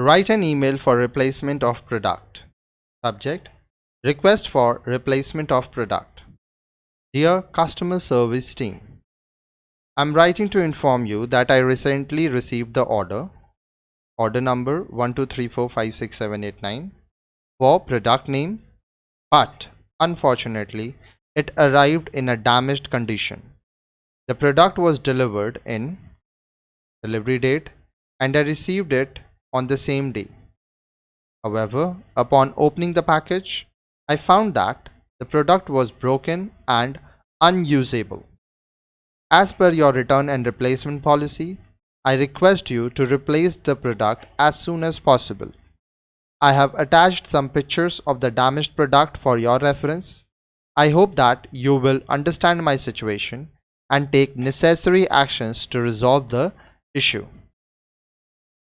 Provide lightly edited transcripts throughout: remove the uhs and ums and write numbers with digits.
Write an email for replacement of product. Subject: Request for replacement of product. Dear customer service team, I'm writing to inform you that I recently received the order number 1234567889 for product name, but unfortunately it arrived in a damaged condition. The product was delivered in delivery date and I received it on the same day. However, upon opening the package, I found that the product was broken and unusable. As per your return and replacement policy, I request you to replace the product as soon as possible. I have attached some pictures of the damaged product for your reference. I hope that you will understand my situation and take necessary actions to resolve the issue.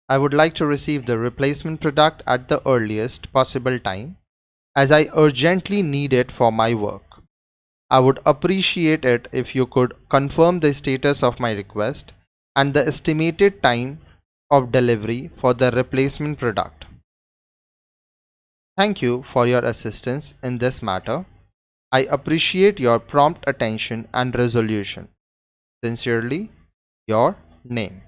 I would like to receive the replacement product at the earliest possible time, as I urgently need it for my work. I would appreciate it if you could confirm the status of my request and the estimated time of delivery for the replacement product. Thank you for your assistance in this matter. I appreciate your prompt attention and resolution. Sincerely, your name.